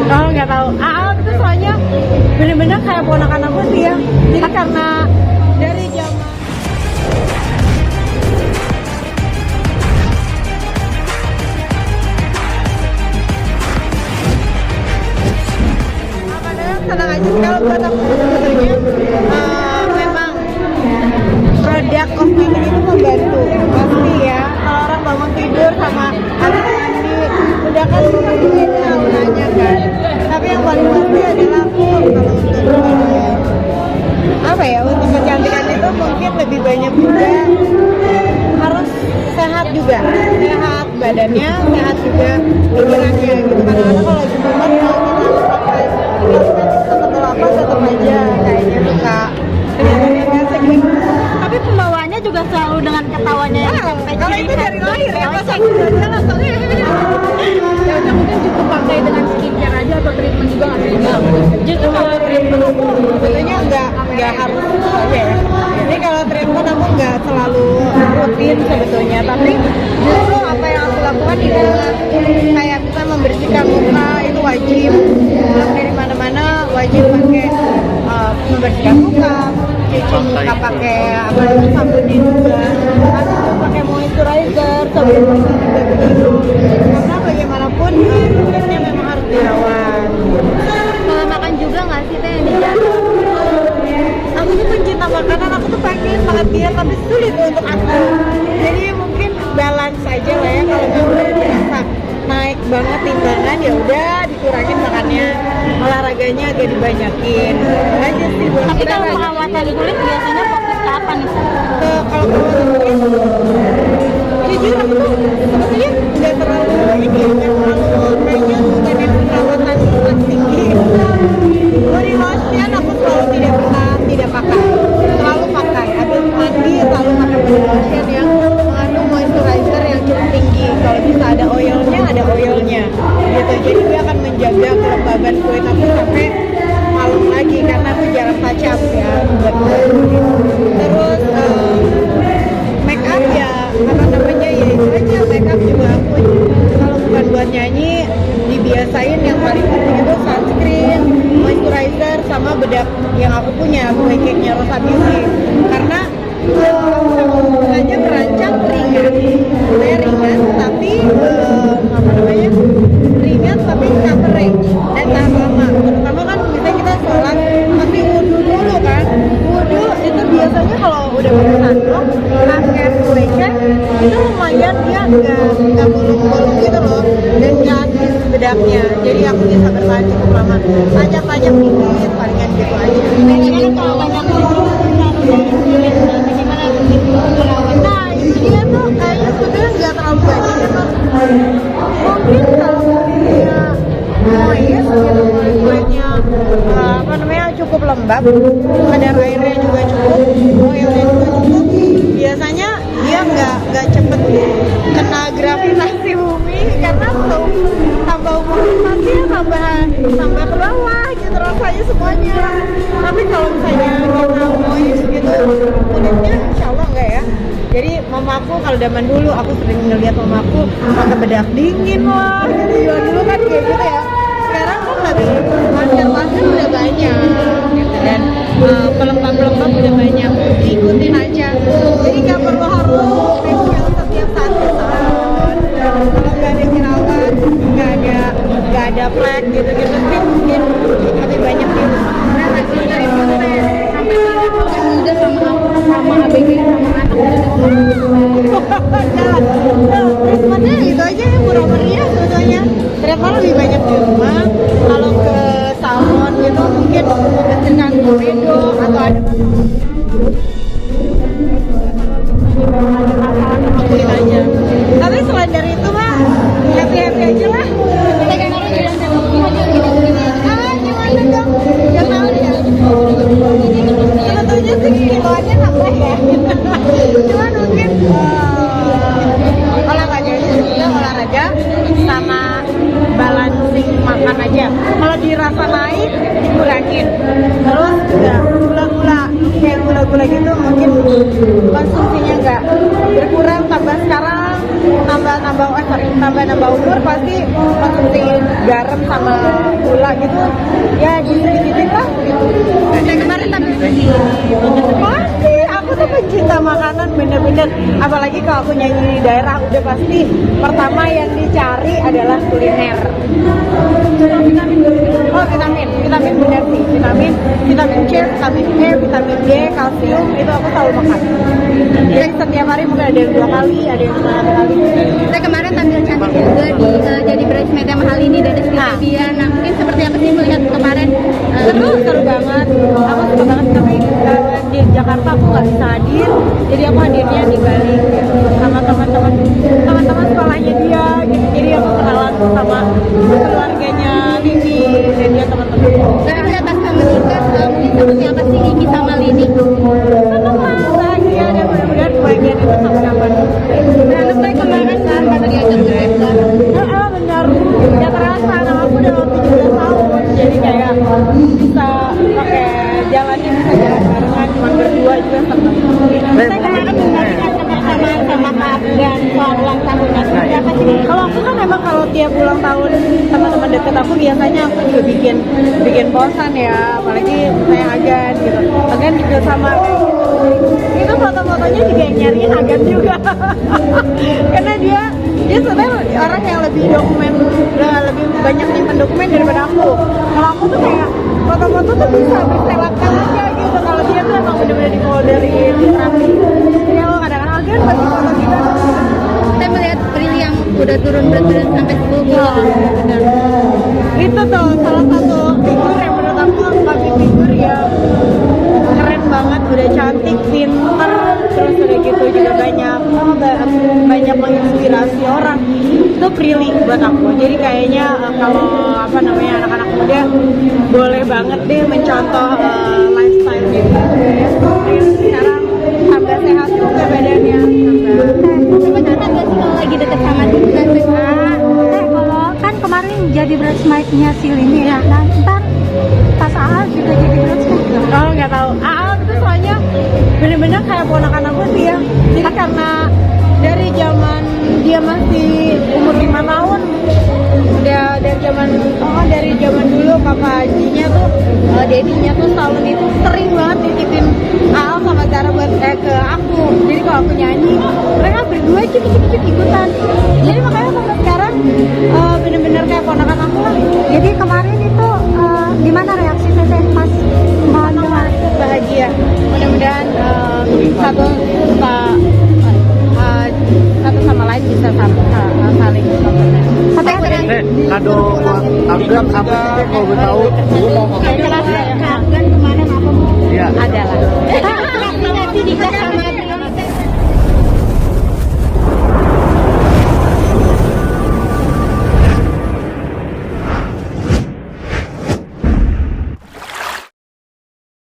Oh nggak tahu. Itu soalnya bener-bener kayak ponakan aku sih ya. Jadi karena dari zaman tenang aja sih kalau buat aku sebenarnya memang produk kosmetik itu membantu pasti ya. Kalau orang bangun tidur sama habis mandi udah kan beda auranya kan, tapi yang paling pasti adalah aku kalau untuk apa ya, untuk kecantikan itu mungkin lebih banyak juga harus sehat juga, sehat badannya, sehat juga pikirannya gitu. Kadang-kadang kalau lagi kumat kalau kita pakai kosmetik apa tetap aja kayaknya suka kelihatan resek gitu. Tapi pembawaannya juga selalu dengan ketawanya yang kalau itu dari lahir ya pas aku udah langsung ya udah mungkin cukup pakai dengan skincare aja atau treatment juga nggak sih? Justru kalau treatment aku sebetulnya nggak harus aja ya. Jadi kalau treatment aku nggak selalu rutin sebetulnya, tapi justru apa yang aku lakukan itu kayak bisa membersihkan muka itu wajib. Belum dari mana-mana wajib pakai membersihkan muka, cuci muka pakai apa namanya sabunnya juga, habis itu pakai moisturizer sebelum mandi juga begitu. Karena bagaimanapun kulitnya memang harus dirawat. Kalau makan juga nggak sih teh yang dijaga? Aku tuh pencinta makanan, aku tuh pengen banget diet tapi sulit untuk aku. Jadi mungkin balance aja lah ya, kalau memang udah berasa naik banget timbangan ya udah dikurangin makannya, olahraganya agak dibanyakin aja sih. Tapi kalau perawatan kulit biasanya fokus ke apa nih? Kalau perawatan kulit jujur aku tuh sebetulnya nggak terlalu ini, nggak terlalu kayaknya bukan yang perawatan kulit tinggi. Body lotion aku selalu tidak pakai, selalu pakai habis mandi selalu pakai body lotion yang mengandung moisturizer yang cukup tinggi. Kalau bisa ada oilnya gitu, jadi dia akan menjaga kelembaban kulit aku sampai malam lagi karena aku jarang touch up ya buat kulit. Terus make up ya apa namanya ya itu aja, make up juga aku kalau bukan buat nyanyi dibiasain yang paling penting itu sunscreen, moisturizer sama bedak yang aku punya kue cake-nya Rosa Beauty, karena hanya merancang ringan, saya ringan tapi apa namanya ringan tapi coverage dan tahan lama. Terutama kan misalnya kita sholat pasti wudhu dulu kan, wudhu itu biasanya kalau udah pakai sunblock pakai kue cake itu lumayan dia nggak bolong-bolong gitu loh dan nggak habis bedaknya, jadi aku bisa bertahan cukup lama. Pajak-pajak dikit palingan gitu aja. Biasanya kalau banyak bagaimana perawatan? Nah itu dia tuh kayaknya sebetulnya nggak terlalu banyak ya Mas. Mungkin kalau kulitnya moist gitu, kulitnya apa namanya cukup lembab, kadar airnya juga cukup, oilnya juga cukup, biasanya dia nggak cepet kena gravitasi bumi karena tambah umur pasti ya tambah ke bawah gitu rasanya semuanya. Tapi kalau misalnya kita moist gitu kulitnya insya Allah enggak ya. Jadi mamaku kalau zaman dulu aku sering ngeliat mamaku pakai bedak dingin lah gitu ya, dulu kan kayak gitu ya. Sekarang kan lebih masker udah banyak gitu, dan pelembab udah banyak, ikutin aja. Jadi nggak perlu harus facial setiap 1 tahun. Kalau nggak ada jerawat, nggak ada flek gitu-gitu sih mungkin lebih banyak di rumah. Nah, hasil dari proses sampai udah sama ABG sama anak Treatmentnya itu aja yang murah meriah sebetulnya. Treatment lebih banyak di rumah. Kalau ke salon gitu mungkin membersihkan komedo atau ada kulit aja. Tapi selain dari itu mah happy aja lah. gimana Gimana dong? Gak tahu ya. Sebetulnya sih kiloannya nambah ya. Cuman mungkin olahraganya juga olahraga sama balancing makan aja. Kalau dirasa naik dikurangin. Terus juga gula-gula kayak gula-gula gitu mungkin konsumsinya nggak berkurang, tambah sekarang tambah nambah umur pasti konsumsi garam sama gula gitu ya dikit-dikit lah gitu. Kayak kemarin tapi Pasti, aku tuh pencinta makanan bener-bener. Apalagi kalau aku nyanyi di daerah udah pasti pertama yang dicari adalah kuliner. Oh vitamin bener sih, vitamin C, vitamin E, vitamin D, kalsium itu aku selalu makan. Jadi setiap hari mungkin ada yang 2 kali, ada yang 1 kali. saya kemarin tampil cantik juga di jadi bridesmaid hal ini dan dia. Nah mungkin seperti apa sih melihat kemarin? Seru banget. Aku suka banget tapi di Jakarta aku nggak bisa hadir, jadi aku hadirnya di Bali gitu, sama teman-teman sekolahnya dia gitu. Jadi aku kenalan sama keluarganya Lini dan dia teman-teman. Tapi melihat pas kamu nikah, mungkin seperti apa sih Lini sama Lini? Seneng lah, bahagia dan mudah-mudahan kebahagiaan itu sampai kapan. Berantem kayak kemarin kan karena diajak ke restoran. Benar, ya terasa anak aku udah 17 tahun, jadi kayak bisa pakai jalannya bisa jalan barengan, cuma berdua juga seneng. Saya kemarin menggantikan sama Kak dan soal ulang tahunnya. Siapa sih? Kalau aku kan emang kalau tiap ulang tahun teman-teman deket aku biasanya aku juga bikin posan ya, apalagi saya Agan gitu. Agan juga sama kayak gitu. Itu foto-fotonya juga yang nyariin Agan juga. Karena dia sebenarnya orang yang lebih lebih banyak nyimpen dokumen daripada aku. Kalau aku tuh kayak foto-foto tuh bisa berselatkan aja gitu. Kalau dia tuh emang bener-bener di folderin, rapi. Jadi kalau kadang-kadang Agan bagi foto kita. Saya melihat Prilly yang udah turun berat badan sampai 10 kilo. Benar. Itu tuh salah satu figur yang menurut aku public figure ya keren banget, udah cantik, pinter, terus udah gitu juga banyak menginspirasi orang. Itu Prilly buat aku. Jadi kayaknya kalau anak-anak muda boleh banget deh mencontoh lifestyle gitu ya. Prilly sekarang tambah sehat juga badannya. Sempat curhat gak sih kalau lagi deket sama Dinda? Kalau kan kemarin jadi bridesmaid-nya si Lini ya, nah ntar pas Aal juga jadi bridesmaid juga. Oh nggak tahu. Itu soalnya bener-bener kayak ponakan aku sih ya. Jadi karena dari zaman dia masih umur 5 tahun, udah dari zaman dulu papa Hajinya tuh, dedinya tuh selalu itu sering banget nitipin Aal sama Zara buat ke aku. Jadi kalau aku nyanyi, mereka berdua cip ikutan. Jadi makanya sampai sekarang bener-bener kayak ponakan aku lah. Jadi kemarin itu gimana reaksi Teteh pas mau dengar? Bahagia. Mudah-mudahan satu sama lain bisa saling Teteh kado buat Abdul kamu kalau tahu. Kelas